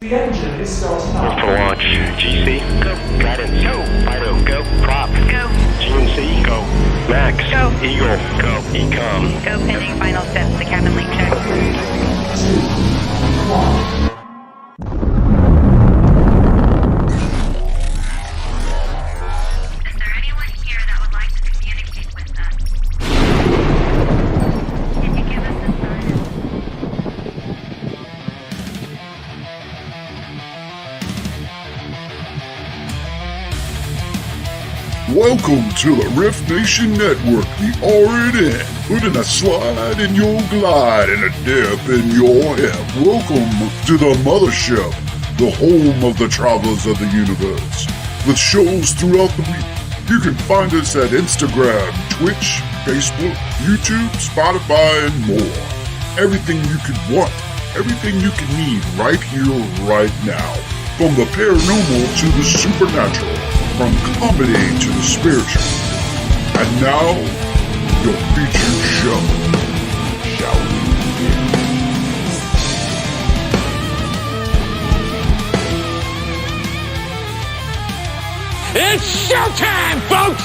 The engine is starting up. For launch. GC, go. Guidance, go. Fido, go. Prop, go. GNC, go. Max, go. Eagle, go. Ecom, go. Pending final steps to cabin link check. 3, 2, 1. Is there anyone here that would like to communicate with us? Can you give us a sign? Welcome to the R.I.F.T Nation Network, the RNN, putting a slide in your glide and a dip in your hip. Welcome to the mothership, the home of the travelers of the universe. With shows throughout the week, you can find us at Instagram, Twitch, Facebook, YouTube, Spotify, and more. Everything you could want, everything you can need right here, right now. From the paranormal to the supernatural. From comedy to the spiritual. And now, your featured show. Shall we begin? It's showtime, folks!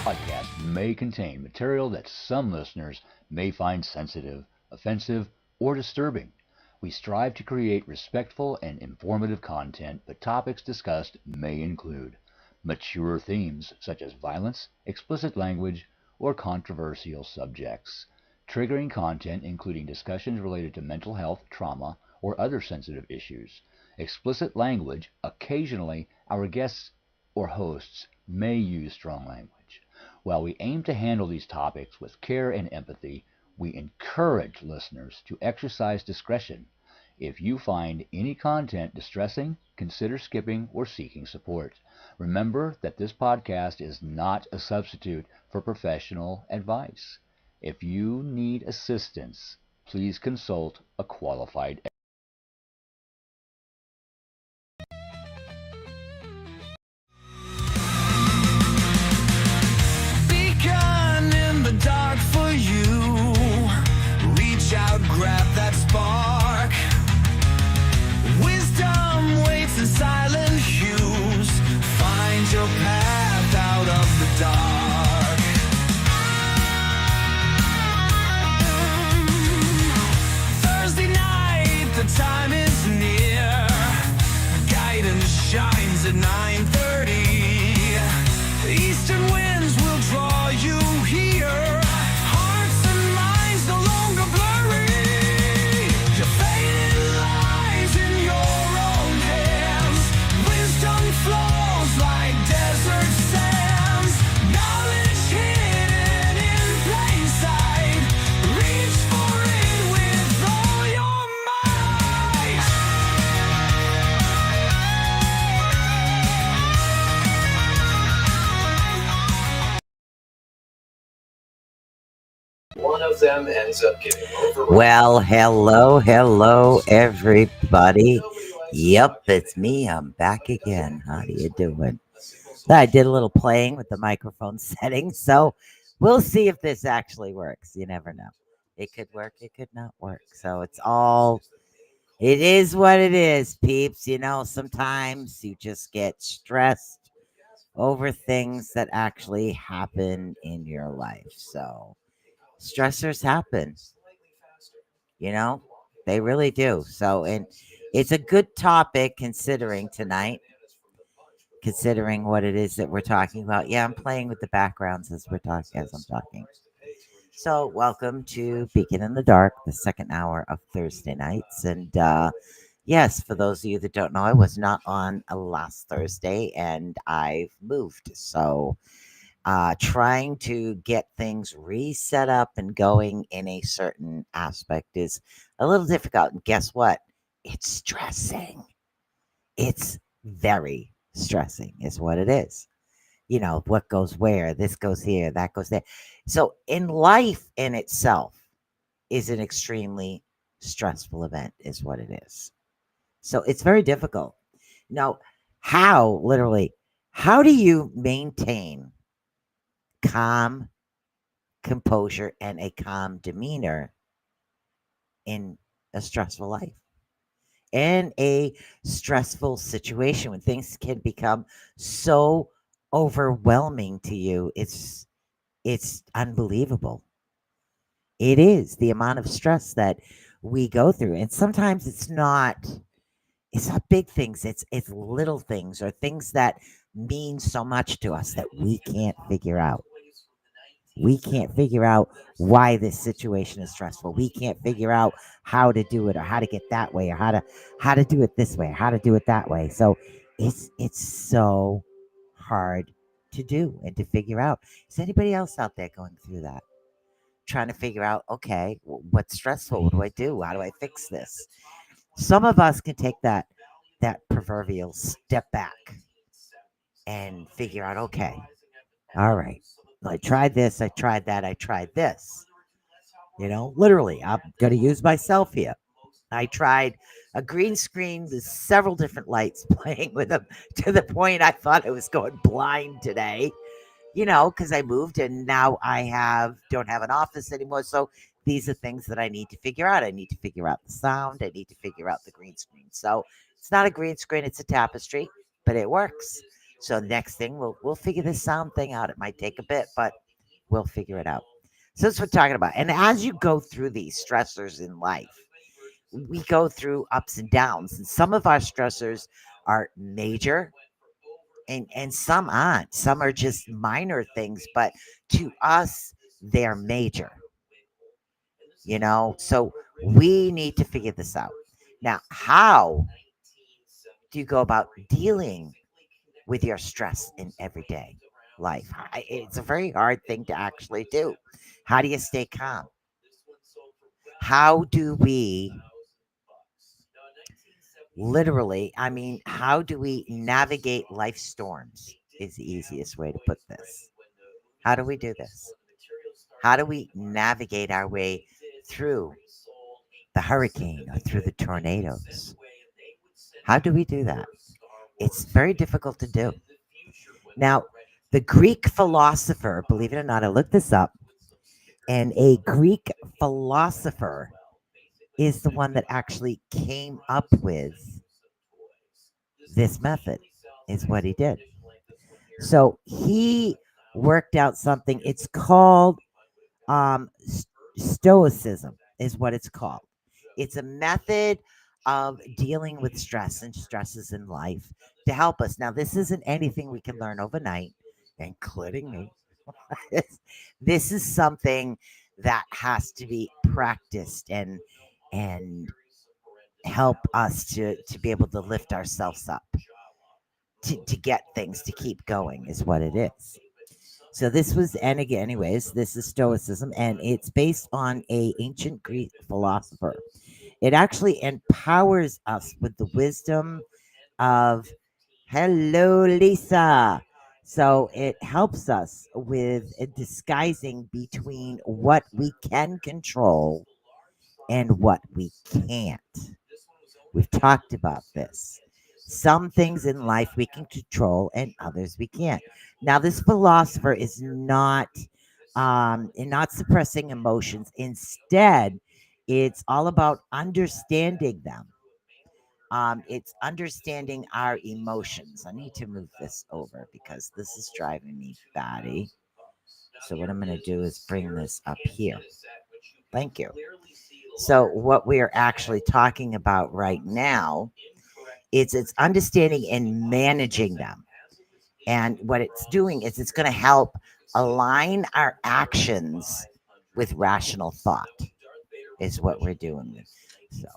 Podcast may contain material that some listeners may find sensitive, offensive, or disturbing. We strive to create respectful and informative content, but topics discussed may include mature themes such as violence, explicit language, or controversial subjects, triggering content including discussions related to mental health, trauma, or other sensitive issues, explicit language. Occasionally, our guests or hosts may use strong language. While we aim to handle these topics with care and empathy, we encourage listeners to exercise discretion. If you find any content distressing, consider skipping or seeking support. Remember that this podcast is not a substitute for professional advice. If you need assistance, please consult a qualified Becon in the dark for you. Reach out, grab that spark. Wisdom waits in silent hues. Find your path out of the dark. Thursday night, the time is near. Guidance shines at 9:30. Eastern winds will draw you here. Hearts and minds no longer blurry. Your fate lies in your own hands. Wisdom flows like desert sands. Knowledge hidden in plain sight. Reach for it with all your might. One of them ends up getting overrun. Well, hello, everybody. Yep, it's me. I'm back again. How do you doing? I did a little playing with the microphone settings, so we'll see if this actually works. You never know. It could work, it could not work. So it is what it is, peeps. You know, sometimes you just get stressed over things that actually happen in your life. So stressors happen. You know, they really do. So, and it's a good topic considering tonight, considering what it is that we're talking about. Yeah, I'm playing with the backgrounds as I'm talking. So, welcome to Beacon in the Dark, the second hour of Thursday nights. And yes, for those of you that don't know, I was not on last Thursday and I've moved. So, trying to get things reset up and going in a certain aspect is a little difficult. And guess what? It's stressing. It's very stressing, is what it is. You know, what goes where, this goes here, that goes there. So, in life in itself is an extremely stressful event, is what it is. So, it's very difficult. Now, how do you maintain calm composure and a calm demeanor in a stressful life? in a stressful situation when things can become so overwhelming to you. It's unbelievable. It is the amount of stress that we go through. And sometimes it's not big things, it's little things or things that mean so much to us that we can't figure out. We can't figure out why this situation is stressful. We can't figure out how to do it or how to get that way or how to do it this way or how to do it that way. So it's so hard to do and to figure out. Is anybody else out there going through that? Trying to figure out, okay, what's stressful? What do I do? How do I fix this? Some of us can take that proverbial step back and figure out, okay, all right, I tried this, I tried that, I tried this. Literally, I'm going to use myself here. I tried a green screen with several different lights playing with them to the point I thought I was going blind today. Because I moved and now I don't have an office anymore. So these are things that I need to figure out. I need to figure out the sound. I need to figure out the green screen. So it's not a green screen, it's a tapestry, but it works. So next thing we'll figure this sound thing out. It might take a bit, but we'll figure it out. So that's what we're talking about. And as you go through these stressors in life, we go through ups and downs. And some of our stressors are major and some aren't. Some are just minor things, but to us, they're major. So we need to figure this out. Now, how do you go about dealing with your stress in everyday life? It's a very hard thing to actually do. How do you stay calm? How do we literally, how do we navigate life storms? Is the easiest way to put this. How do we do this? How do we navigate our way through the hurricane or through the tornadoes? How do we do that? It's very difficult to do. Now, the Greek philosopher, believe it or not, I looked this up, and a Greek philosopher is the one that actually came up with this method, is what he did. So he worked out something. It's called Stoicism, is what it's called. It's a method of dealing with stress and stresses in life to help us. Now, this isn't anything we can learn overnight, including me. This is something that has to be practiced and help us to be able to lift ourselves up, to get things to keep going, is what it is. So this was, and again, anyways, this is Stoicism, and it's based on a ancient Greek philosopher. It actually empowers us with the wisdom of, hello, Lisa. So it helps us with disguising between what we can control and what we can't. We've talked about this. Some things in life we can control and others we can't. Now, this philosopher is not suppressing emotions. Instead, it's all about understanding them. It's understanding our emotions. I need to move this over because this is driving me batty. So what I'm going to do is bring this up here. Thank you. So what we are actually talking about right now, it's understanding and managing them. And what it's doing is it's going to help align our actions with rational thought, is what we're doing. So,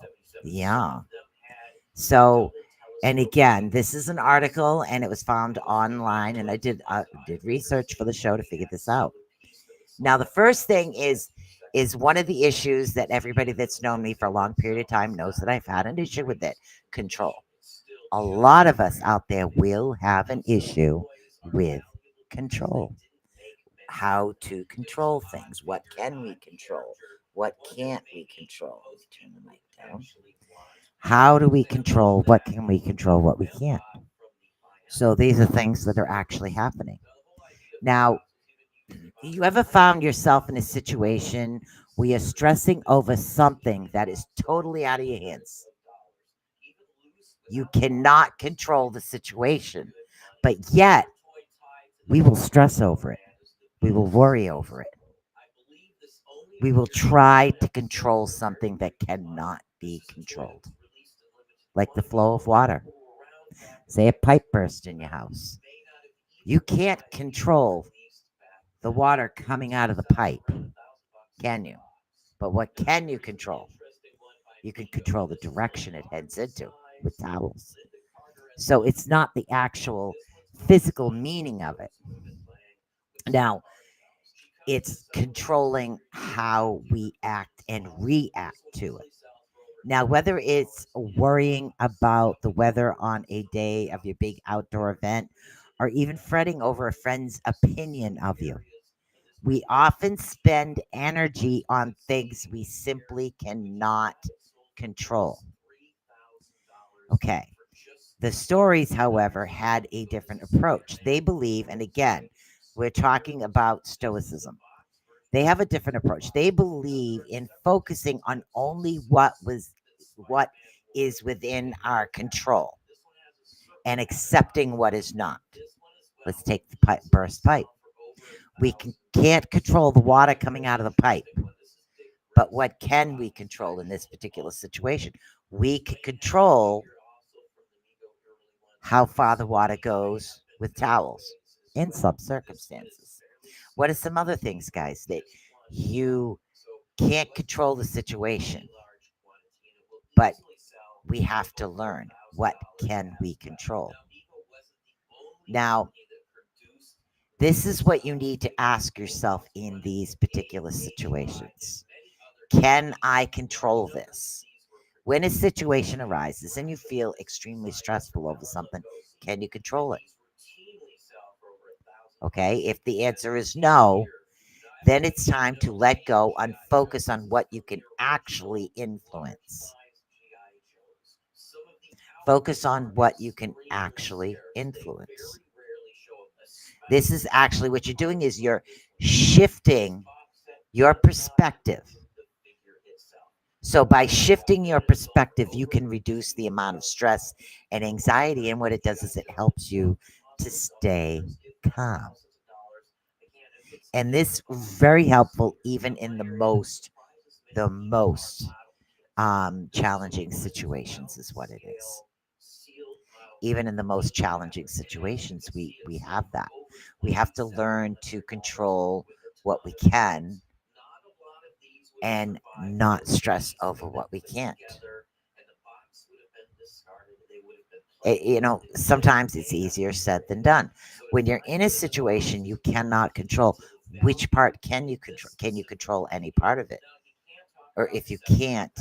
yeah. So, and again, this is an article and it was found online, and I did research for the show to figure this out. Now, the first thing is one of the issues that everybody that's known me for a long period of time knows that I've had an issue with it: control. A lot of us out there will have an issue with control. How to control things. What can we control? What can't we control? Let me turn the mic down. How do we control? What can we control? What we can't? So these are things that are actually happening. Now, you ever found yourself in a situation where you're stressing over something that is totally out of your hands? You cannot control the situation, but yet we will stress over it. We will worry over it. We will try to control something that cannot be controlled, like the flow of water. Say a pipe burst in your house. You can't control the water coming out of the pipe, can you? But what can you control? You can control the direction it heads into with towels. So it's not the actual physical meaning of it. Now, it's controlling how we act and react to it. Now, whether it's worrying about the weather on a day of your big outdoor event or even fretting over a friend's opinion of you, we often spend energy on things we simply cannot control. Okay. The stories, however, had a different approach. They believe, and again, we're talking about Stoicism. They have a different approach. They believe in focusing on only what is within our control and accepting what is not. Let's take the burst pipe. Can't control the water coming out of the pipe, but what can we control in this particular situation? We can control how far the water goes with towels in some circumstances. What are some other things, guys, that you can't control the situation, but we have to learn what can we control? Now, this is what you need to ask yourself in these particular situations. Can I control this? When a situation arises and you feel extremely stressful over something, can you control it? Okay, if the answer is no, then it's time to let go and focus on what you can actually influence. Focus on what you can actually influence. This is actually what you're doing is you're shifting your perspective. So by shifting your perspective, you can reduce the amount of stress and anxiety. And what it does is it helps you to stay calm. And this very helpful even in the most challenging situations is what it is. Even in the most challenging situations, we have that. We have to learn to control what we can and not stress over what we can't. Sometimes it's easier said than done. When you're in a situation you cannot control, which part can you control? Can you control any part of it? Or if you can't,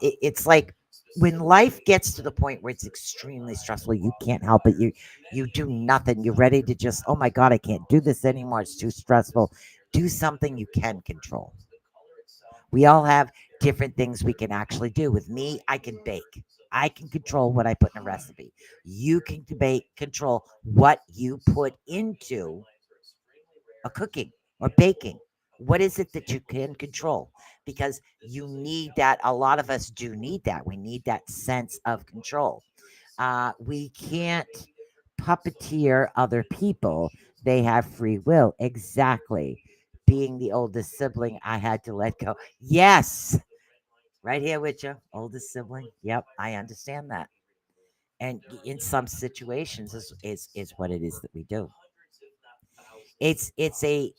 it's like when life gets to the point where it's extremely stressful, you can't help it. You do nothing. You're ready to just, oh my God, I can't do this anymore. It's too stressful. Do something you can control. We all have different things we can actually do. With me, I can bake. I can control what I put in a recipe. You can control what you put into a cooking or baking. What is it that you can control? Because you need that. A lot of us do need that. We need that sense of control. We can't puppeteer other people. They have free will. Exactly. Being the oldest sibling, I had to let go. Yes. Right here with you. Oldest sibling. Yep. I understand that. And in some situations is what it is that we do. It's a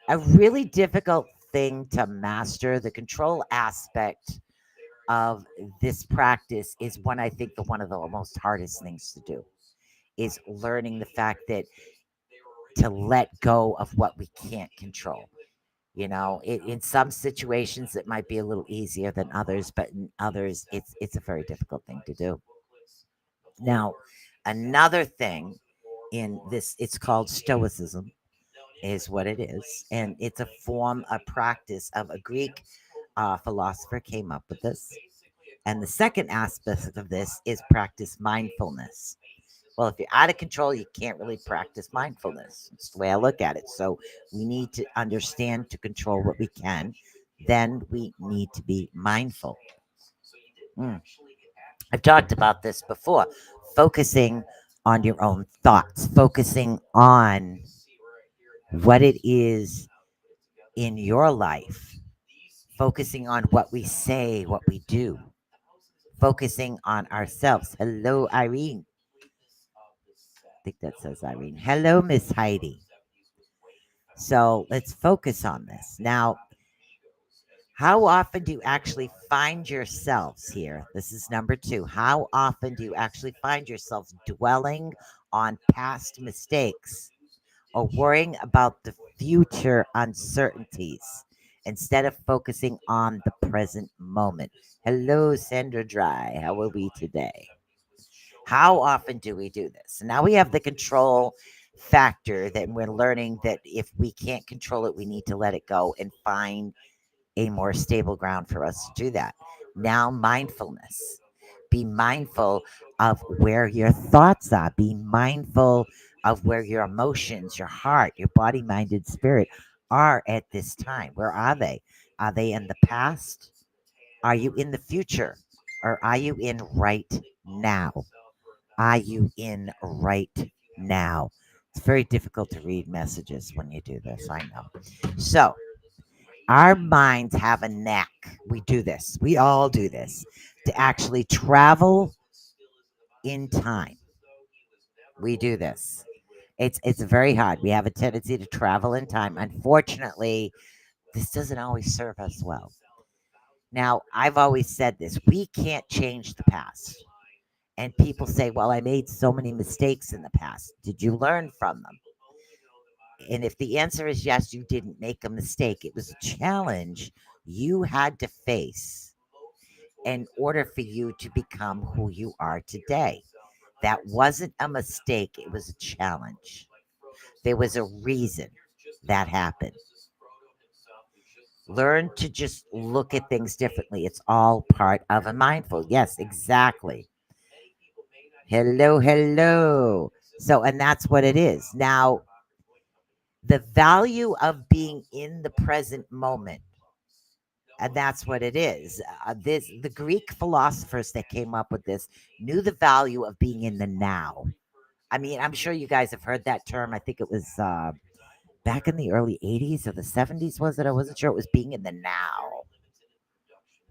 really difficult thing to master. The control aspect of this practice is one of the most hardest things to do is learning the fact that to let go of what we can't control. In some situations it might be a little easier than others, but in others it's a very difficult thing to do. Now, another thing in this, it's called Stoicism, is what it is. And it's a form, a practice of a Greek philosopher came up with this. And the second aspect of this is practice mindfulness. Well, if you're out of control, you can't really practice mindfulness. It's the way I look at it. So we need to understand to control what we can. Then we need to be mindful. Mm. I've talked about this before. Focusing on your own thoughts, focusing on what it is in your life, focusing on what we say, what we do, focusing on ourselves. Hello, Irene. I think that says Irene. Hello, Miss Heidi. So let's focus on this. Now, how often do you actually find yourselves here? This is number two. How often do you actually find yourselves dwelling on past mistakes or worrying about the future uncertainties instead of focusing on the present moment? Hello, Sandra Dry. How are we today? How often do we do this? Now we have the control factor that we're learning that if we can't control it, we need to let it go and find a more stable ground for us to do that. Now, mindfulness. Be mindful of where your thoughts are. Be mindful of where your emotions, your heart, your body, mind, and spirit are at this time. Where are they? Are they in the past? Are you in the future? Or are you in right now? Are you in right now? It's very difficult to read messages when you do this. I know. So, our minds have a knack. We do this. We all do this to actually travel in time. We do this. It's very hard. We have a tendency to travel in time. Unfortunately, this doesn't always serve us well. Now, I've always said this. We can't change the past. And people say, "Well, I made so many mistakes in the past. Did you learn from them?" And if the answer is yes, you didn't make a mistake. It was a challenge you had to face in order for you to become who you are today. That wasn't a mistake, it was a challenge. There was a reason that happened. Learn to just look at things differently. It's all part of a mindful. Yes, exactly. Hello, hello. So, and that's what it is. Now, the value of being in the present moment, and that's what it is. The Greek philosophers that came up with this knew the value of being in the now. I mean, I'm sure you guys have heard that term. I think it was back in the early 80s or the 70s, was it? I wasn't sure. It was being in the now.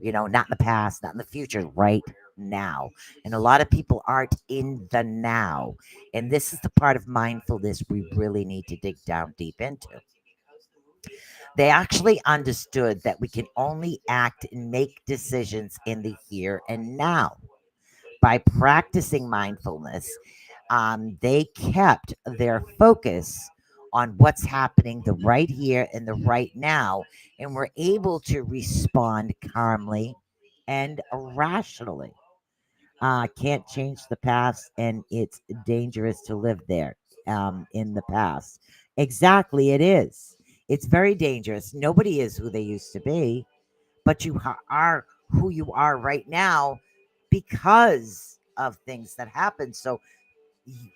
Not in the past, not in the future, right now. And a lot of people aren't in the now. And this is the part of mindfulness we really need to dig down deep into. They actually understood that we can only act and make decisions in the here and now. By practicing mindfulness, they kept their focus on what's happening the right here and the right now, and were able to respond calmly and rationally. Can't change the past, and it's dangerous to live there in the past. Exactly, it is. It's very dangerous. Nobody is who they used to be, but you are who you are right now because of things that happen. So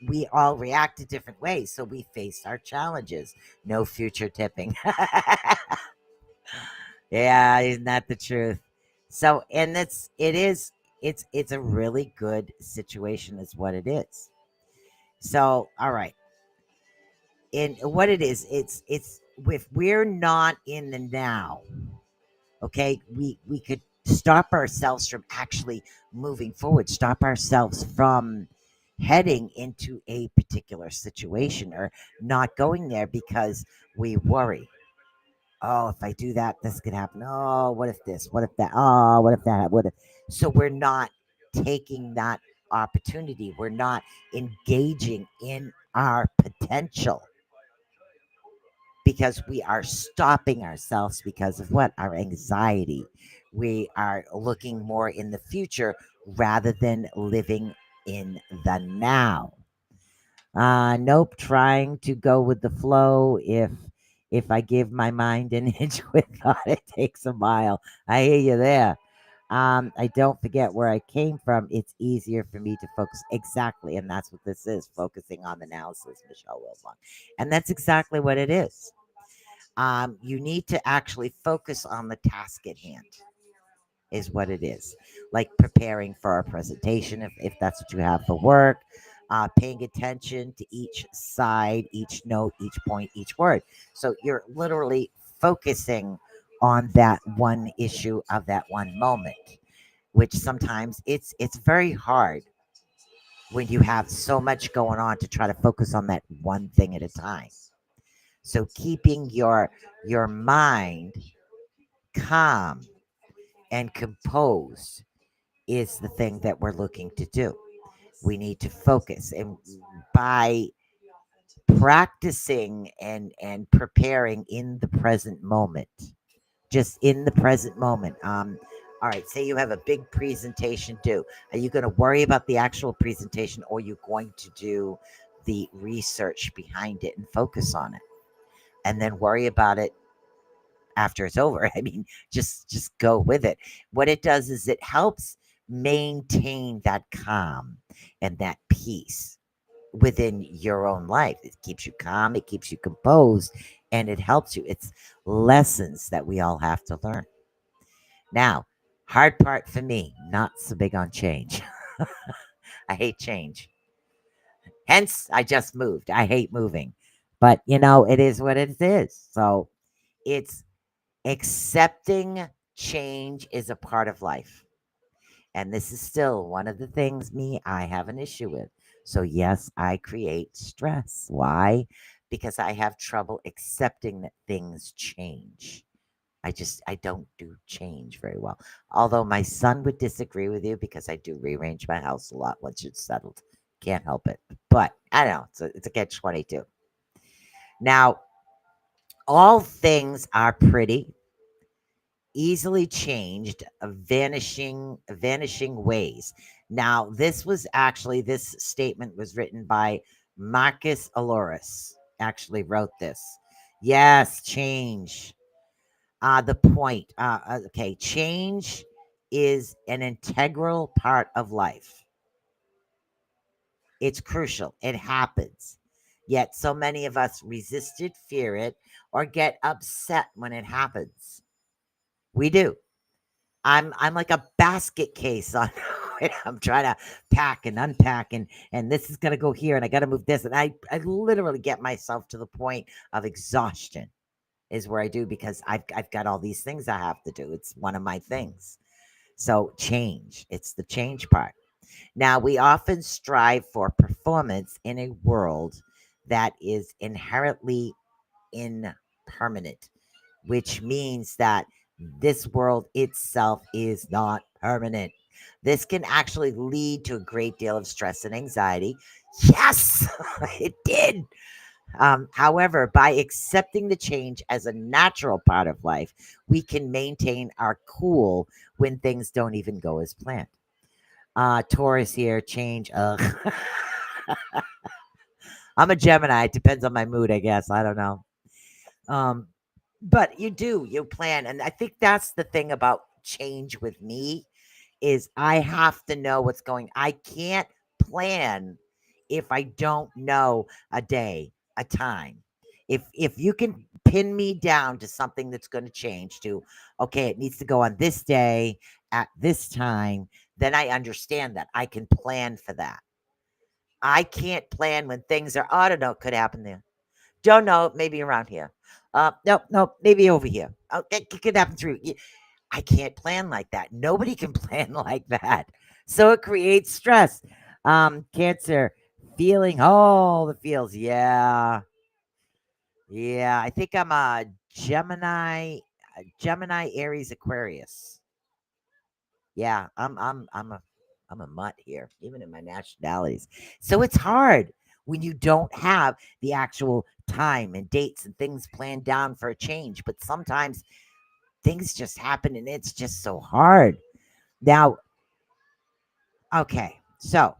we all react to different ways. So we face our challenges. No future tipping. Yeah, isn't that the truth? So, and it's a really good situation, is what it is. So, all right. And what it is, it's if we're not in the now, okay, we could stop ourselves from actually moving forward, stop ourselves from heading into a particular situation or not going there because we worry. Oh, if I do that, this could happen. Oh, what if this? What if that? Oh, what if that? What if? So we're not taking that opportunity. We're not engaging in our potential because we are stopping ourselves because of what? Our anxiety. We are looking more in the future rather than living in the now. Nope, trying to go with the flow. If I give my mind an inch with thought, it takes a mile. I hear you there. I don't forget where I came from. It's easier for me to focus. Exactly. And that's what this is, focusing on the now, says Michelle Wilbon. And that's exactly what it is. You need to actually focus on the task at hand. is what it is. Like preparing for a presentation, if that's what you have for work, paying attention to each side, each note, each point, each word. So you're literally focusing on that one issue of that one moment, which sometimes it's very hard when you have so much going on to try to focus on that one thing at a time. So keeping your mind calm and composed is the thing that we're looking to do. We need to focus, and by practicing and preparing in the present moment, just in the present moment. All right, say you have a big presentation due. Are you going to worry about the actual presentation, or are you going to do the research behind it and focus on it, and then worry about it after it's over? I mean, just go with it. What it does is it helps maintain that calm and that peace within your own life. It keeps you calm, it keeps you composed, and it helps you. It's lessons that we all have to learn. Now, hard part for me, not so big on change. I hate change. Hence, I just moved. I hate moving. But, it is what it is. So it's accepting change is a part of life. And this is still one of the things I have an issue with. So, yes, I create stress. Why? Because I have trouble accepting that things change. I don't do change very well. Although my son would disagree with you because I do rearrange my house a lot once it's settled. Can't help it. But I don't know. It's a catch 22. Now, all things are pretty, easily changed, vanishing ways. Now, this statement was written by Marcus Aurelius. Actually wrote this. Yes, change. The point. Okay, change is an integral part of life. It's crucial. It happens. Yet so many of us resist it, fear it, or get upset when it happens. We do. I'm like a basket case on I'm trying to pack and unpack, and this is gonna go here, and I gotta move this. And I literally get myself to the point of exhaustion is where I do, because I've got all these things I have to do. It's one of my things. So change. It's the change part. Now, we often strive for performance in a world that is inherently impermanent, which means that this world itself is not permanent. This can actually lead to a great deal of stress and anxiety. Yes, it did. However, by accepting the change as a natural part of life, we can maintain our cool when things don't even go as planned. Taurus here, change. I'm a Gemini. It depends on my mood, I guess. I don't know. Um, but you plan. And I think that's the thing about change with me is I have to know what's going. I can't plan if I don't know a day, a time. If you can pin me down to something that's going to change to, okay, it needs to go on this day at this time, then I understand that. I can plan for that. I can't plan when things are, oh, I don't know, it could happen there. Don't know, maybe around here. Nope, maybe over here. Oh, it could happen through. I can't plan like that. Nobody can plan like that. So it creates stress. Cancer, feeling all the feels. Yeah. Yeah. I think I'm a Gemini, Aries, Aquarius. Yeah, I'm a mutt here, even in my nationalities. So it's hard when you don't have the actual time and dates and things planned down for a change. But sometimes things just happen and it's just so hard. Now, okay, so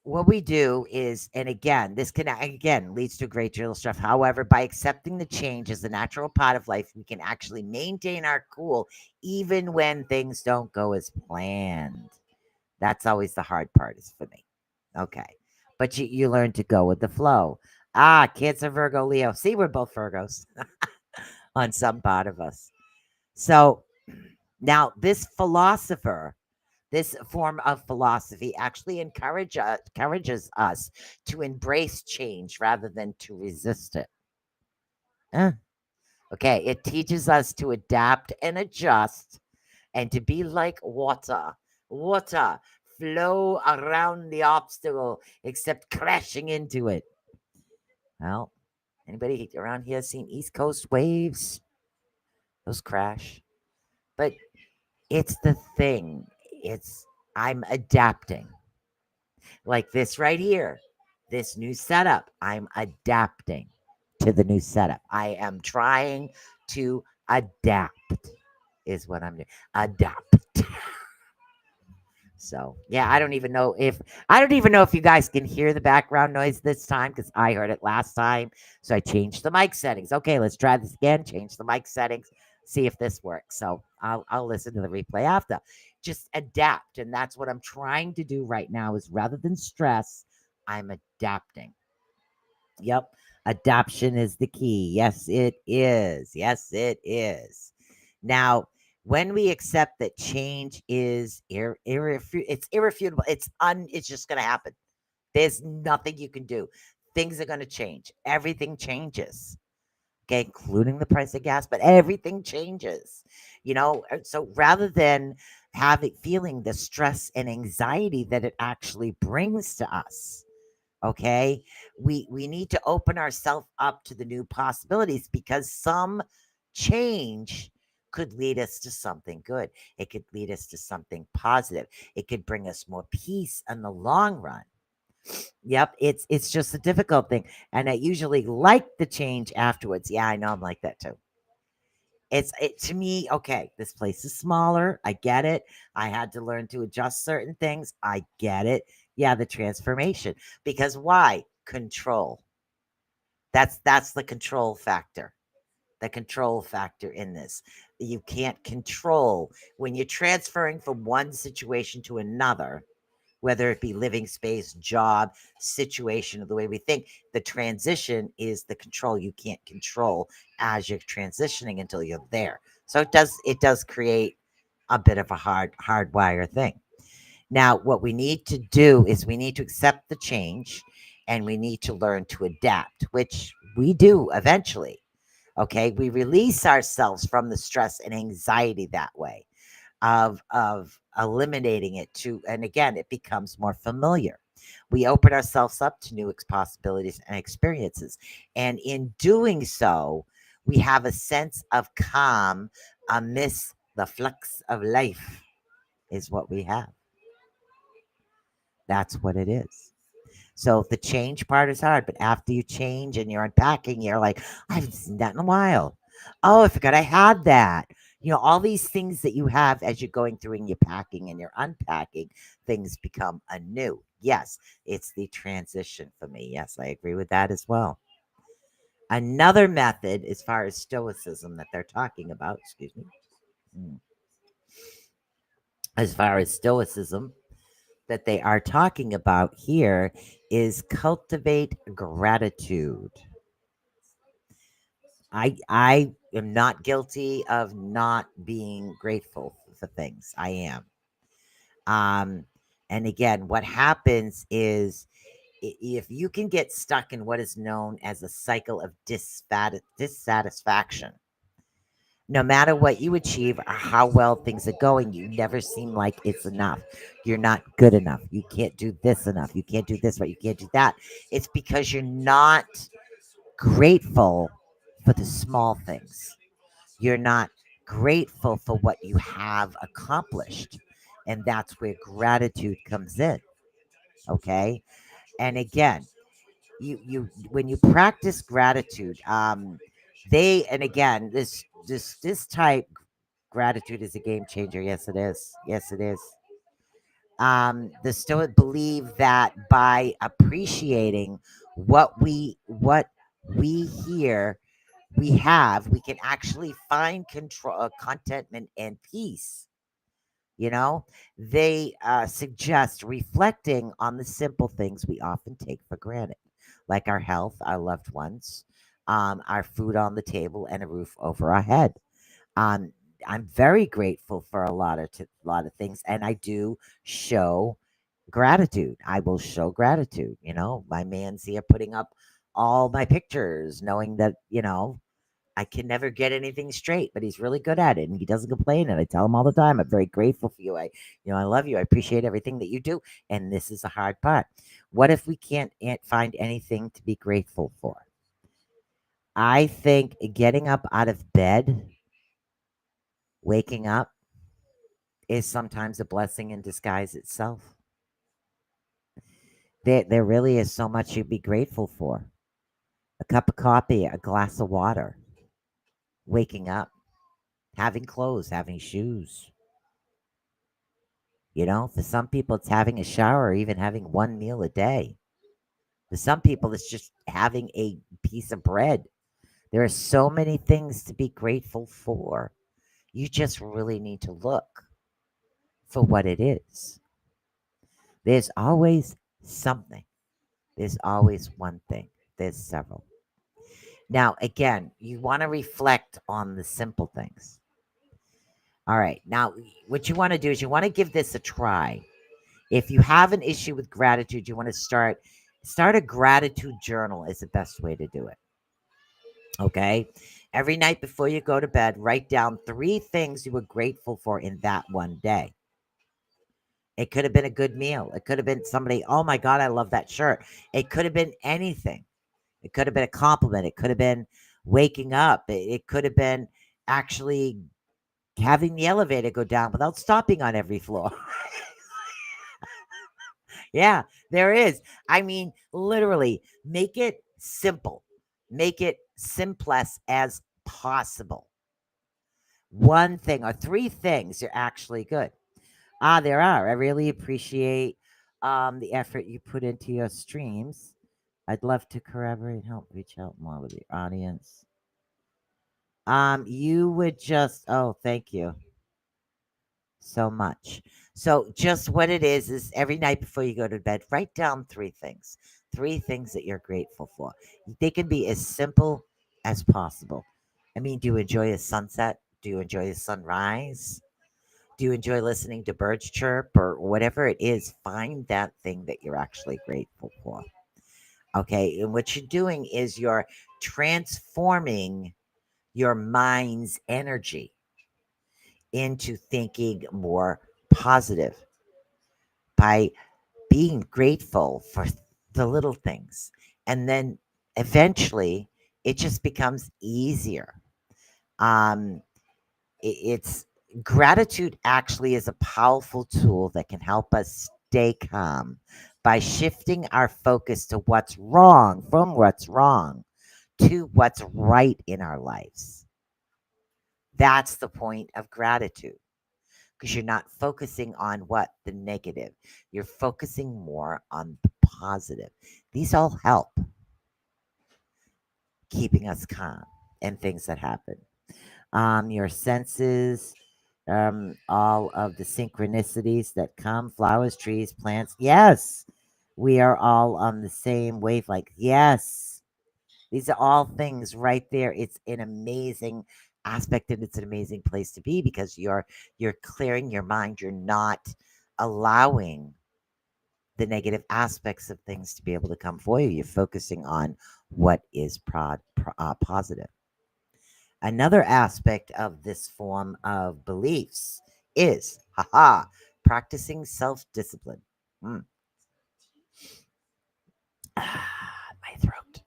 what we do is, and again, this can again leads to a great deal of stress. However, by accepting the change as a natural part of life, we can actually maintain our cool even when things don't go as planned. That's always the hard part is for me. Okay. But you learn to go with the flow. Cancer, Virgo, Leo. See, we're both Virgos on some part of us. So Now, this philosopher, this form of philosophy actually encourages us to embrace change rather than to resist it. Eh, Okay, it teaches us to adapt and adjust and to be like water. Water flow around the obstacle except crashing into it. Well, anybody around here seen East Coast waves? Those crash. But it's the thing. It's I'm adapting. Like this right here. This new setup. I'm adapting to the new setup. I am trying to adapt is what I'm doing. Adapt. So yeah, I don't even know if you guys can hear the background noise this time because I heard it last time. So I changed the mic settings. Okay, let's try this again. Change the mic settings. See if this works. So I'll listen to the replay after. Just adapt, and that's what I'm trying to do right now. Is rather than stress, I'm adapting. Yep, adoption is the key. Yes, it is. Yes, it is. Now, when we accept that change is it's irrefutable, it's just going to happen. There's nothing you can do. Things are going to change. Everything changes. Okay, including the price of gas, but everything changes. So rather than having feeling the stress and anxiety that it actually brings to us, okay, we need to open ourselves up to the new possibilities because some change could lead us to something good. It could lead us to something positive. It could bring us more peace in the long run. Yep, it's just a difficult thing, and I usually like the change afterwards. Yeah, I know I'm like that too. It to me, okay, this place is smaller. I get it. I had to learn to adjust certain things. I get it. Yeah, the transformation. Because why? Control. That's the control factor. The control factor in this. You can't control when you're transferring from one situation to another, whether it be living space, job, situation, or the way we think. The transition is the control you can't control as you're transitioning until you're there. So it does create a bit of a hardwire thing. Now, what we need to do is we need to accept the change and we need to learn to adapt, which we do eventually. Okay, we release ourselves from the stress and anxiety that way of eliminating it to, and again it becomes more familiar. We open ourselves up to new possibilities and experiences, and in doing so we have a sense of calm amidst the flux of life is what we have. That's what it is. So the change part is hard, but after you change and you're unpacking, you're like, I haven't seen that in a while. Oh, I forgot I had that. All these things that you have as you're going through and you're packing and you're unpacking, things become anew. Yes, it's the transition for me. Yes, I agree with that as well. Another method, as far as Stoicism that they're talking about, excuse me, as far as Stoicism, that they are talking about here is cultivate gratitude. I am not guilty of not being grateful for things. I am. Um and again, what happens is if you can get stuck in what is known as a cycle of dissatisfaction, no matter what you achieve or how well things are going, you never seem like it's enough. You're not good enough. You can't do this enough. You can't do this right. You can't do that. It's because you're not grateful for the small things. You're not grateful for what you have accomplished. And that's where gratitude comes in. Okay. And again, you when you practice gratitude, they and again, this type gratitude is a game changer. Yes, it is. Yes, it is. The Stoic believe that by appreciating what we hear we have, we can actually find control, contentment, and peace. You know, they suggest reflecting on the simple things we often take for granted, like our health, our loved ones, our food on the table, and a roof over our head. Um, I'm very grateful for a lot of things, and I do show gratitude. I will show gratitude. My man's here putting up all my pictures, knowing that I can never get anything straight, but he's really good at it, and he doesn't complain. And I tell him all the time, I'm very grateful for you. I love you. I appreciate everything that you do. And this is the hard part. What if we can't find anything to be grateful for? I think getting up out of bed, waking up, is sometimes a blessing in disguise itself. There really is so much you'd be grateful for. A cup of coffee, a glass of water, waking up, having clothes, having shoes. For some people, it's having a shower or even having one meal a day. For some people, it's just having a piece of bread. There are so many things to be grateful for. You just really need to look for what it is. There's always something. There's always one thing. There's several. Now, again, you want to reflect on the simple things. All right. Now, what you want to do is you want to give this a try. If you have an issue with gratitude, you want to start a gratitude journal is the best way to do it. Okay? Every night before you go to bed, write down 3 things you were grateful for in that one day. It could have been a good meal. It could have been somebody, oh my God, I love that shirt. It could have been anything. It could have been a compliment. It could have been waking up. It could have been actually having the elevator go down without stopping on every floor. Yeah, there is. I mean, literally, make it simple. Make it simplest as possible. One thing or 3 things are actually good. There are. I really appreciate the effort you put into your streams. I'd love to corroborate, help reach out more with the audience. You would just, oh, thank you so much. So, just what it is every night before you go to bed, write down 3 things that you're grateful for. They can be as simple as possible. I mean, do you enjoy a sunset? Do you enjoy a sunrise? Do you enjoy listening to birds chirp or whatever it is? Find that thing that you're actually grateful for. Okay. And what you're doing is you're transforming your mind's energy into thinking more positive by being grateful for the little things. And then eventually it just becomes easier. Um, it's gratitude actually is a powerful tool that can help us stay calm by shifting our focus to what's wrong, from what's wrong to what's right in our lives. That's the point of gratitude, because you're not focusing on what the negative, you're focusing more on the positive. These all help keeping us calm and things that happen. Your senses, all of the synchronicities that come, flowers, trees, plants. Yes, we are all on the same wavelength. Yes, these are all things right there. It's an amazing aspect, and it's an amazing place to be because you're clearing your mind. You're not allowing the negative aspects of things to be able to come for you. You're focusing on what is positive. Another aspect of this form of beliefs is, practicing self-discipline. My throat.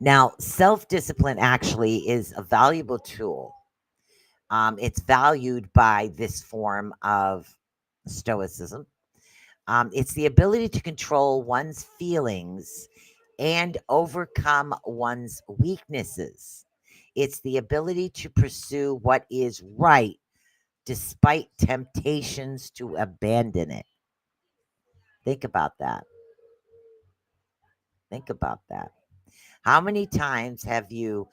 Now, self-discipline actually is a valuable tool. It's valued by this form of Stoicism. It's the ability to control one's feelings and overcome one's weaknesses. It's the ability to pursue what is right despite temptations to abandon it. Think about that. Think about that. How many times have you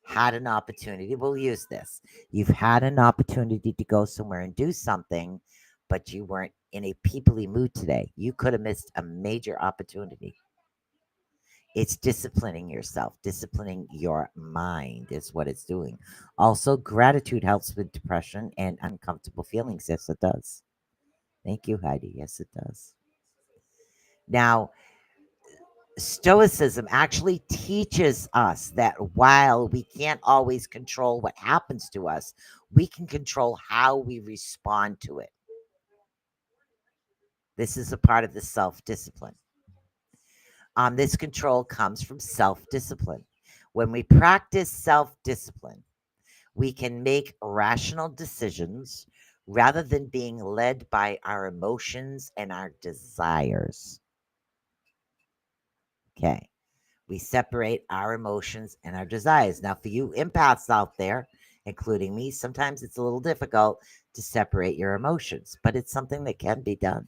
had an opportunity? We'll use this. You've had an opportunity to go somewhere and do something, but you weren't in a peoply mood today. You could have missed a major opportunity. It's disciplining yourself, disciplining your mind is what it's doing. Also, gratitude helps with depression and uncomfortable feelings. Yes, it does. Thank you, Heidi. Yes, it does. Now, Stoicism actually teaches us that while we can't always control what happens to us, we can control how we respond to it. This is a part of the self discipline. This control comes from self discipline. When we practice self discipline, we can make rational decisions rather than being led by our emotions and our desires. Okay. We separate our emotions and our desires. Now, for you empaths out there, including me, sometimes it's a little difficult to separate your emotions, but it's something that can be done.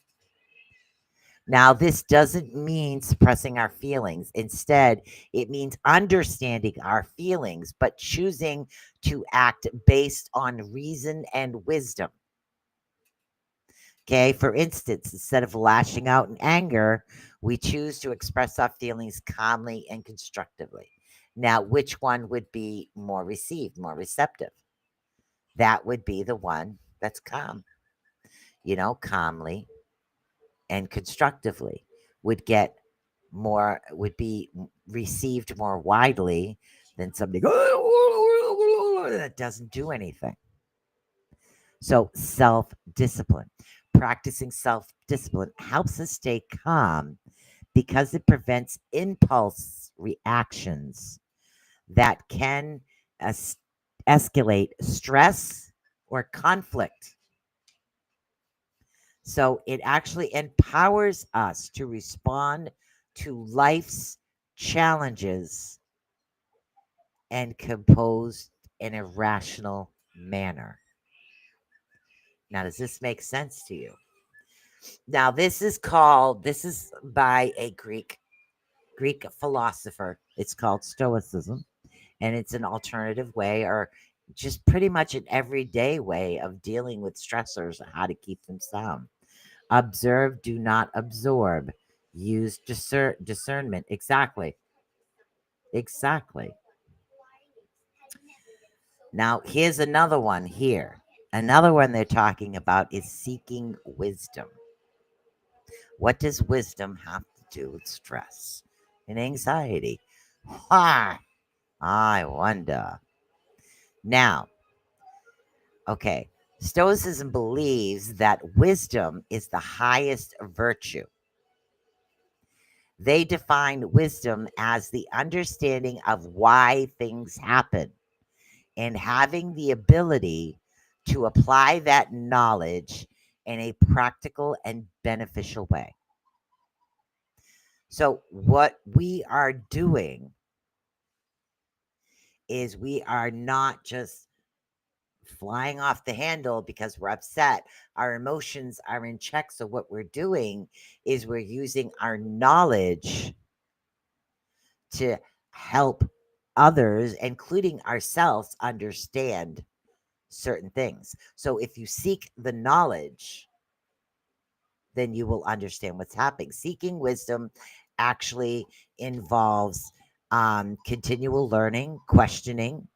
Now, this doesn't mean suppressing our feelings. Instead, it means understanding our feelings, but choosing to act based on reason and wisdom. Okay, for instance, instead of lashing out in anger, we choose to express our feelings calmly and constructively. Now, which one would be more received, more receptive? That would be the one that's calm, calmly and constructively would get more, would be received more widely than somebody that doesn't do anything. So, self discipline. Practicing self discipline helps us stay calm because it prevents impulse reactions that can escalate stress or conflict. So, it actually empowers us to respond to life's challenges and composed in a rational manner. Now, does this make sense to you? Now, this is by a Greek philosopher. It's called Stoicism, and it's an alternative way, or just pretty much an everyday way of dealing with stressors and how to keep them sound. Observe, do not absorb. Use discernment. Exactly. Exactly. Now, here's another one here. Another one they're talking about is seeking wisdom. What does wisdom have to do with stress and anxiety? Ha! I wonder. Now, okay, Stoicism believes that wisdom is the highest virtue. They define wisdom as the understanding of why things happen and having the ability to apply that knowledge in a practical and beneficial way. So, what we are doing is we are not just flying off the handle because we're upset. Our emotions are in check. So, what we're doing is we're using our knowledge to help others, including ourselves, understand certain things. So, if you seek the knowledge, then you will understand what's happening. Seeking wisdom actually involves continual learning, questioning,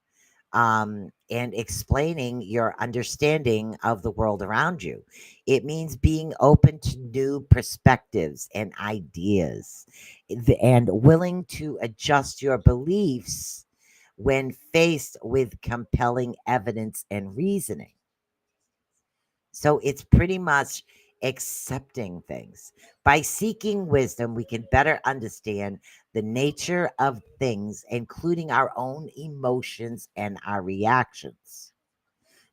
and explaining your understanding of the world around you. It means being open to new perspectives and ideas and willing to adjust your beliefs when faced with compelling evidence and reasoning. So it's pretty much accepting things. By seeking wisdom, we can better understand the nature of things, including our own emotions and our reactions.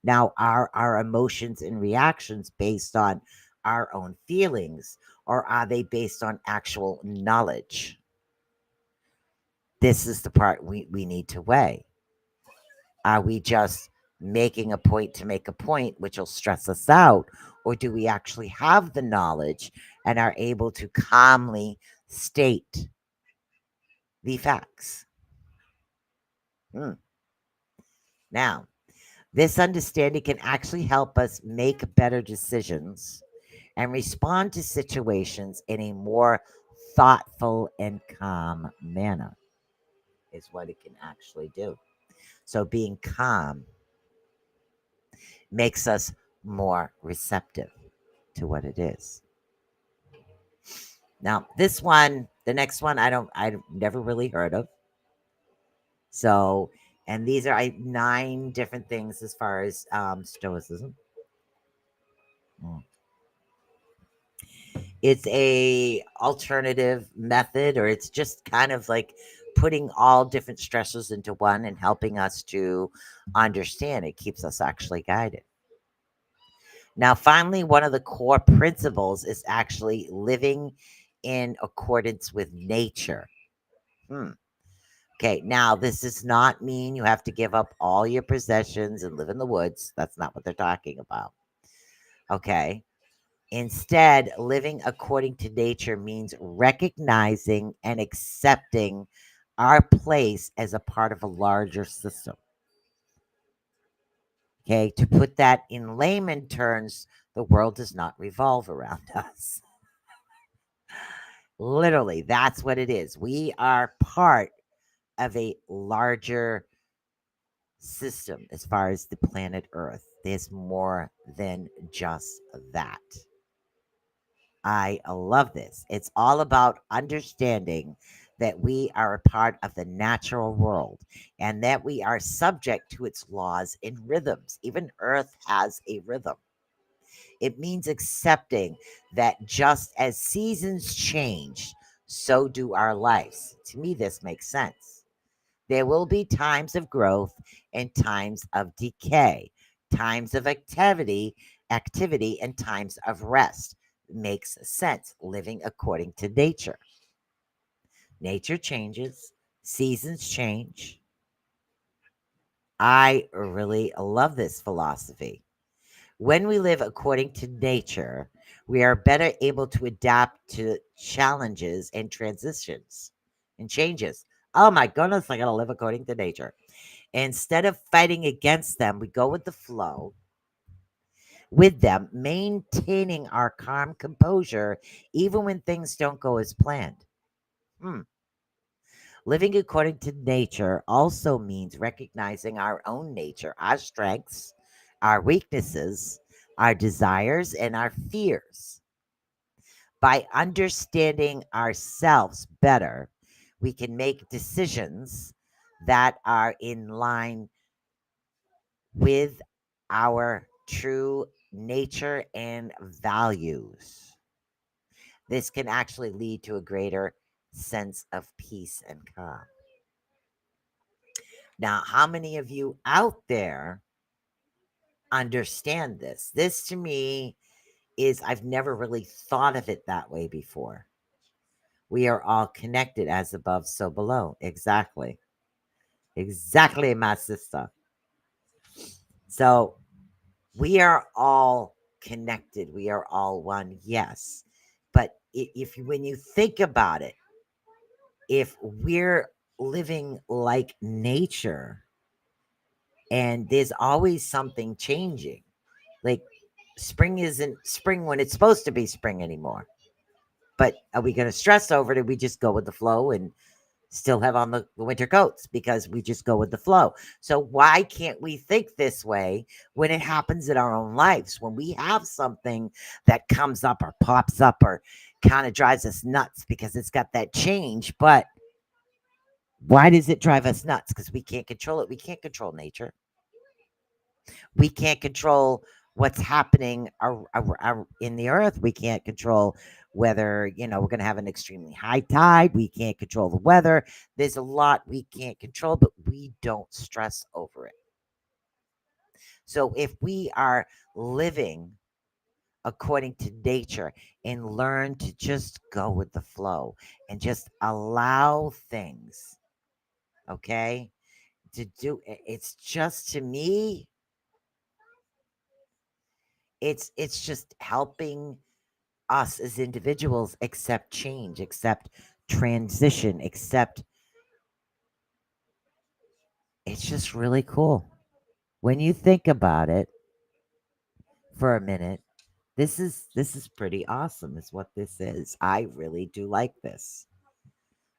Now, are our emotions and reactions based on our own feelings, or are they based on actual knowledge? This is the part we need to weigh. Are we just making a point to make a point, which will stress us out? Or do we actually have the knowledge and are able to calmly state the facts? Now, this understanding can actually help us make better decisions and respond to situations in a more thoughtful and calm manner, is what it can actually do. So being calm makes us more receptive to what it is. Now, this one, the next one, I've never really heard of. So, and these are 9 different things as far as Stoicism. Mm. It's a alternative method, or it's just kind of like putting all different stresses into one and helping us to understand. It keeps us actually guided. Now, finally, one of the core principles is actually living in accordance with nature. Hmm. Okay, now this does not mean you have to give up all your possessions and live in the woods. That's not what they're talking about. Okay. Instead, living according to nature means recognizing and accepting our place as a part of a larger system. Okay, to put that in layman terms, the world does not revolve around us. Literally, that's what it is. We are part of a larger system as far as the planet Earth. There's more than just that. I love this. It's all about understanding that we are a part of the natural world and that we are subject to its laws and rhythms. Even Earth has a rhythm. It means accepting that just as seasons change, so do our lives. To me, this makes sense. There will be times of growth and times of decay, times of activity and times of rest. Makes sense living according to nature. Nature changes, seasons change. I really love this philosophy. When we live according to nature, we are better able to adapt to challenges and transitions and changes. Oh my goodness, I gotta live according to nature. Instead of fighting against them, we go with the flow with them, maintaining our calm composure even when things don't go as planned. Hmm. Living according to nature also means recognizing our own nature, our strengths, our weaknesses, our desires, and our fears. By understanding ourselves better, we can make decisions that are in line with our true nature and values. This can actually lead to a greater sense of peace and calm. Now, how many of you out there understand this? This to me is, I've never really thought of it that way before. We are all connected as above, so below. Exactly. Exactly, my sister. So we are all connected. We are all one, yes. But if you, when you think about it, if we're living like nature and there's always something changing, like spring isn't spring when it's supposed to be spring anymore. But are we going to stress over it, or we just go with the flow and still have on the winter coats because we just go with the flow? So why can't we think this way when it happens in our own lives? When we have something that comes up or pops up or kind of drives us nuts because it's got that change, but why does it drive us nuts? Because we can't control it. We can't control nature. We can't control what's happening in the earth. We can't control whether, we're going to have an extremely high tide. We can't control the weather. There's a lot we can't control, but we don't stress over it. So if we are living according to nature and learn to just go with the flow and just allow things, okay, to do, it's just, to me, it's just helping us as individuals accept change, accept transition, accept. It's just really cool when you think about it for a minute. This is pretty awesome, is what this is. I really do like this.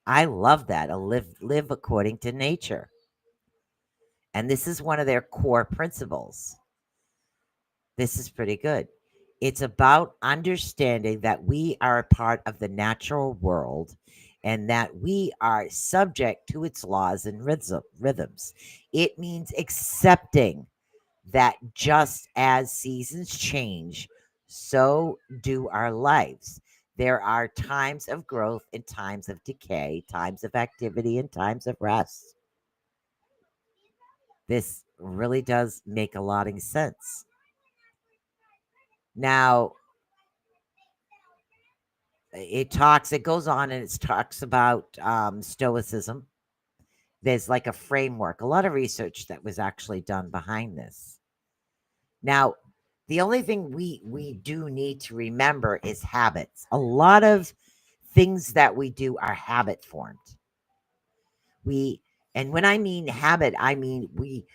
I love that. A live according to nature. And this is one of their core principles. This is pretty good. It's about understanding that we are a part of the natural world and that we are subject to its laws and rhythms. It means accepting that just as seasons change, so do our lives. There are times of growth and times of decay, times of activity and times of rest. This really does make a lot of sense. Now, it goes on and it talks about Stoicism. There's like a framework, a lot of research that was actually done behind this. Now, the only thing we do need to remember is habits. A lot of things that we do are habit formed. We and when I mean habit, I mean we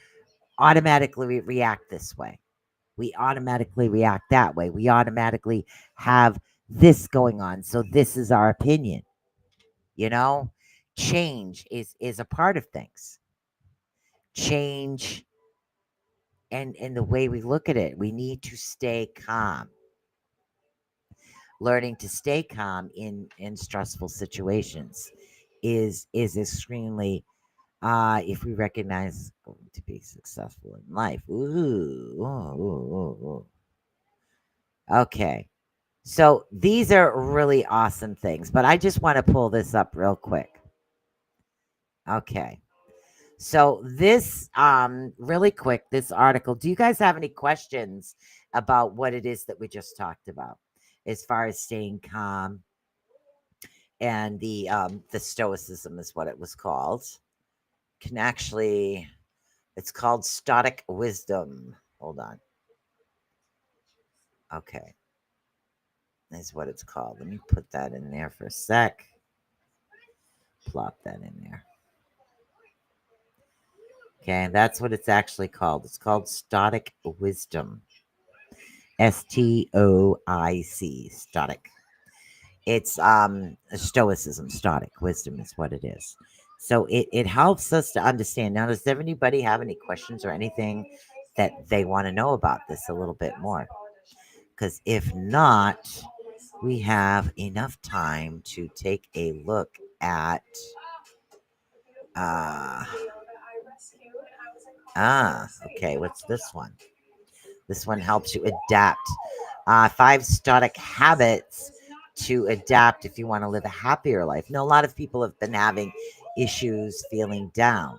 automatically react this way. We automatically react that way. We automatically have this going on. So this is our opinion. You know, change is a part of things. Change and the way we look at it, we need to stay calm. Learning to stay calm in stressful situations is extremely if we recognize going to be successful in life. Ooh. Okay. So these are really awesome things, but I just want to pull this up real quick. Okay. So this really quick, this article, do you guys have any questions about what it is that we just talked about as far as staying calm and the stoicism is what it was called. Can actually it's called Stoic wisdom. Hold on. Okay. Is what it's called. Let me put that in there for a sec. Plop that in there. Okay, that's what it's actually called. It's called Stoic wisdom. Stoic. Stoic. It's stoicism, Stoic wisdom is what it is. So it helps us to understand. Now, does anybody have any questions or anything that they want to know about this a little bit more? Because if not, we have enough time to take a look at okay, what's this one? This one helps you adapt. 5 Stoic habits to adapt if you want to live a happier life. Now, a lot of people have been having issues feeling down.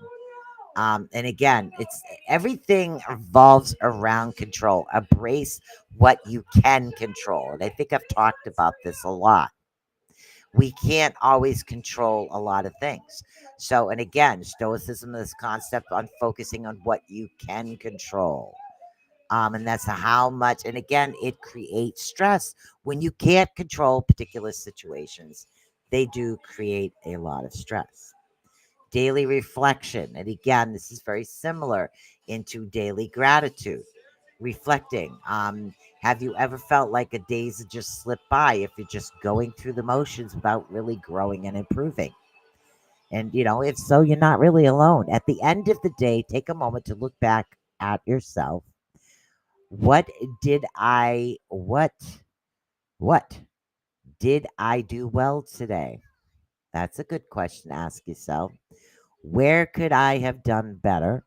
And again, it's everything revolves around control. Embrace what you can control. And I think I've talked about this a lot. We can't always control a lot of things. So, and again, Stoicism is concept on focusing on what you can control. And that's how much, and again, it creates stress when you can't control particular situations. They do create a lot of stress. Daily reflection, and again, this is very similar into daily gratitude. Reflecting. Have you ever felt like a days have just slipped by if you're just going through the motions without really growing and improving? And if so, you're not really alone. At the end of the day, take a moment to look back at yourself. What did I what did I do well today? That's a good question to ask yourself. Where could I have done better?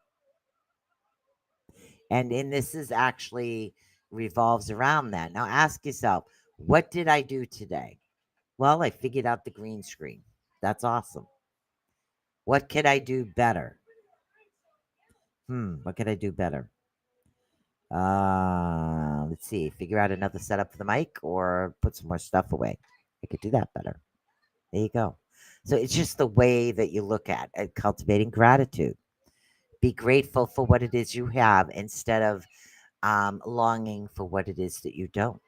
And this is actually revolves around that. Now ask yourself, what did I do today? Well, I figured out the green screen. That's awesome. What could I do better? What could I do better? Let's see. Figure out another setup for the mic or put some more stuff away. I could do that better. There you go. So it's just the way that you look at it, cultivating gratitude. Be grateful for what it is you have instead of longing for what it is that you don't.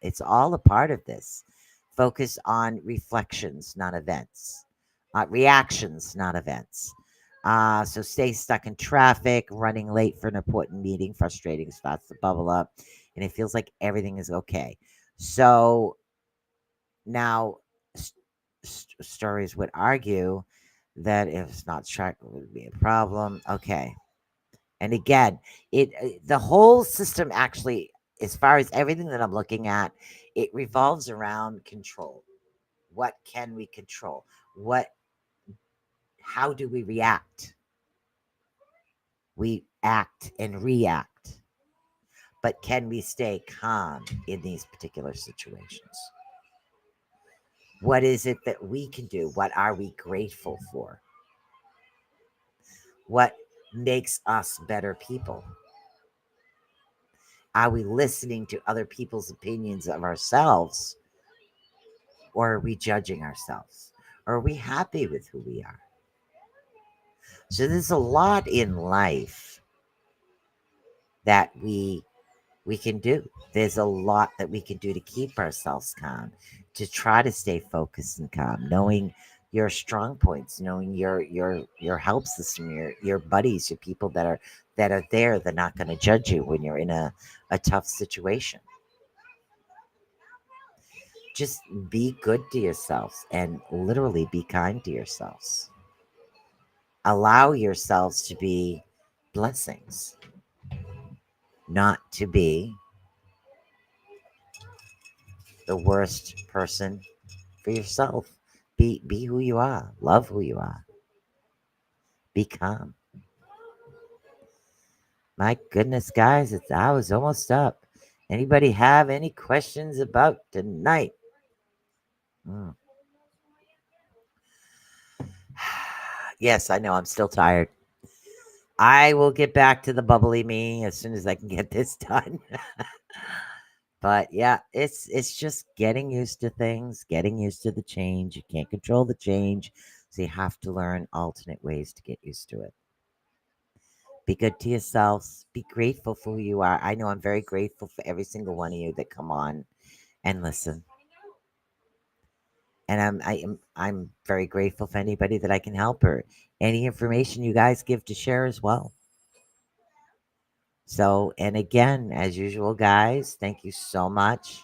It's all a part of this. Focus on reflections, not events. Reactions, not events. So stay stuck in traffic, running late for an important meeting, frustrating, starts to bubble up. and it feels like everything is okay. So now, stories would argue that if it's not struck, it would be a problem. Okay. And again, the whole system actually, as far as everything that I'm looking at, it revolves around control. What can we control? How do we react? We act and react. But can we stay calm in these particular situations? What is it that we can do? What are we grateful for? What makes us better people? Are we listening to other people's opinions of ourselves? Or are we judging ourselves? Or are we happy with who we are? So there's a lot in life that we can do. There's a lot that we can do to keep ourselves calm, to try to stay focused and calm, knowing your strong points, knowing your help system, your buddies, your people that are there, they're not going to judge you when you're in a tough situation. Just be good to yourselves and literally be kind to yourselves. Allow yourselves to be blessings, not to be the worst person for yourself. Be who you are. Love who you are. Be calm. My goodness, guys, it's hours almost up. Anybody have any questions about tonight? Yes, I know. I'm still tired. I will get back to the bubbly me as soon as I can get this done. But yeah, it's just getting used to things, getting used to the change. You can't control the change, so you have to learn alternate ways to get used to it. Be good to yourselves. Be grateful for who you are. I know I'm very grateful for every single one of you that come on and listen. And I'm very grateful for anybody that I can help or any information you guys give to share as well. So, and again, as usual, guys, thank you so much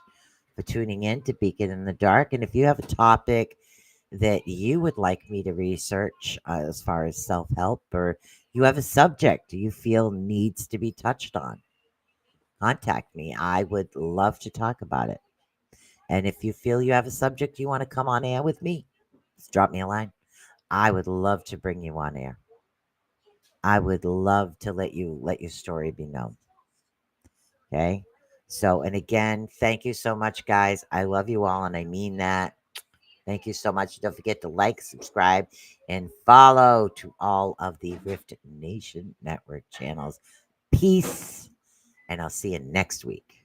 for tuning in to Beacon in the Dark. And if you have a topic that you would like me to research as far as self help, or you have a subject you feel needs to be touched on, contact me. I would love to talk about it. And if you feel you have a subject you want to come on air with me, just drop me a line. I would love to bring you on air. I would love to let your story be known. Okay. So, and again, thank you so much, guys. I love you all, and I mean that. Thank you so much. Don't forget to like, subscribe, and follow to all of the Rift Nation Network channels. Peace, and I'll see you next week.